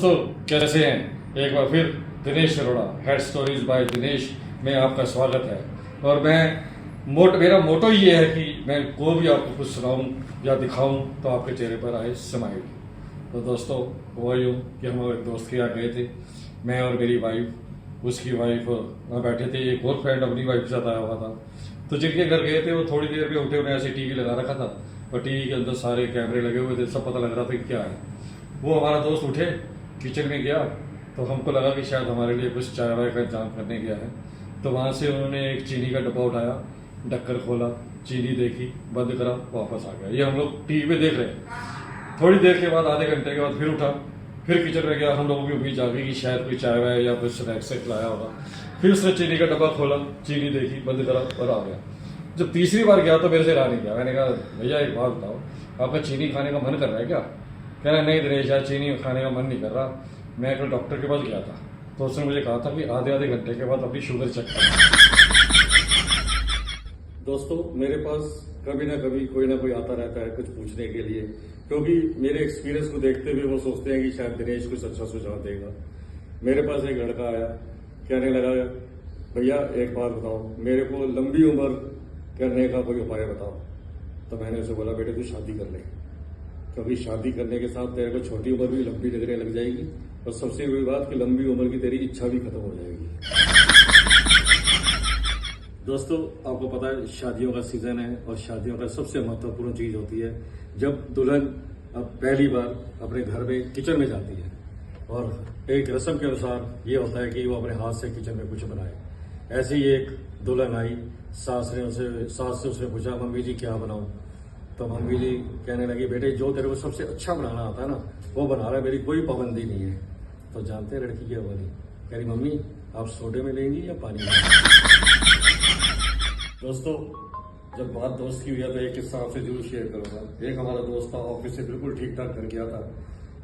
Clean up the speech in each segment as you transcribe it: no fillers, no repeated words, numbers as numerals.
दोस्तों कैसे हैं। एक बार फिर Dinesh Arora head stories bye Dinesh में आपका स्वागत है। और मेरा मोटो ये है कि मैं को भी आपको कुछ सुनाऊं या दिखाऊं तो आपके चेहरे पर आए स्माइल। तो दोस्तों हुआ यूँ कि हम एक दोस्त के यहाँ गए थे, मैं और मेरी वाइफ, उसकी वाइफ वहाँ बैठे थे, एक और फ्रेंड अपनी वाइफ के साथ आया हुआ था। तो जिनके घर गए थे वो थोड़ी देर में उठे, उन्हें ऐसे टीवी लगा रखा था और टीवी के अंदर सारे कैमरे लगे हुए थे, सब पता लग रहा था कि क्या है। वो हमारा दोस्त उठे, किचन में गया तो हमको लगा कि शायद हमारे लिए कुछ चाय वाय का इंतजाम करने गया है। तो वहाँ से उन्होंने एक चीनी का डब्बा उठाया, ढक्कन खोला, चीनी देखी, बंद करा, वापस आ गया। ये हम लोग टीवी पे देख रहे हैं। थोड़ी देर के बाद, आधे घंटे के बाद फिर उठा, फिर किचन में गया। हम लोगों की उम्मीद जागी कि शायद कोई चाय वाय या कुछ स्नैक्स से खिलाया होगा। फिर उसने चीनी का डब्बा खोला, चीनी देखी, बंद करा और आ गया। जब तीसरी बार गया तो मेरे से रहा नहीं गया। मैंने कहा भैया एक बात बताओ, आपका चीनी खाने का मन कर रहा है क्या? कह रहा नहीं दिनेश यार, चीनी खाने का मन नहीं कर रहा, मैं कल डॉक्टर के पास गया था तो उसने मुझे कहा था कि आधे घंटे के बाद अपनी शुगर चेक करना। दोस्तों मेरे पास कभी ना कभी कोई ना कोई आता रहता है कुछ पूछने के लिए, क्योंकि मेरे एक्सपीरियंस को देखते हुए वो सोचते हैं कि शायद दिनेश कुछ अच्छा सुझाव देगा। मेरे पास एक लड़का आया, कहने लगा भैया एक बात बताओ, मेरे को लंबी उम्र करने का कोई उपाय बताओ। तो मैंने उसे बोला बेटे तू शादी कर ले, क्योंकि शादी करने के साथ तेरे को छोटी उम्र भी लंबी लगने लग जाएगी और सबसे बड़ी बात कि लंबी उम्र की तेरी इच्छा भी खत्म हो जाएगी। दोस्तों आपको पता है शादियों का सीजन है और शादियों का सबसे महत्वपूर्ण चीज होती है जब दुल्हन अब पहली बार अपने घर में किचन में जाती है और एक रस्म के अनुसार ये होता है कि वो अपने हाथ से किचन में कुछ बनाए। ऐसे ही एक दुल्हन आई, सास से उसने पूछा मम्मी जी क्या बनाऊं? तो मम्मी जी कहने लगी बेटे जो तेरे को सबसे अच्छा बनाना आता है ना वो बना रहा है, मेरी कोई पाबंदी नहीं है। तो जानते हैं लड़की क्या बोली? कह रही मम्मी आप सोडे में लेंगी या पानी में? दोस्तों जब बात दोस्त की हुई है तो एक किस्सा आपसे जरूर शेयर करूंगा। एक हमारा दोस्त था, ऑफिस से बिल्कुल ठीक ठाक कर गया था।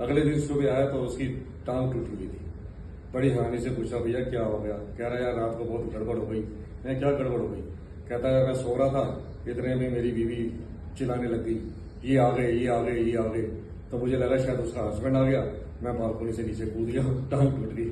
अगले दिन सुबह आया तो उसकी टांग टूटी हुई थी। बड़ी हैरानी से पूछा भैया क्या हो गया? कह रहा यार रात को बहुत गड़बड़ हो गई। मैं क्या गड़बड़ हो गई? कहता है मैं सो रहा था, इतने में मेरी बीवी चिल्लाने लग गई, ये आ गए ये आ गए ये आ गए। तो मुझे लगा शायद उसका हस्बैंड आ गया, मैं बालकनी से नीचे कूद गया, टांग टूट गई।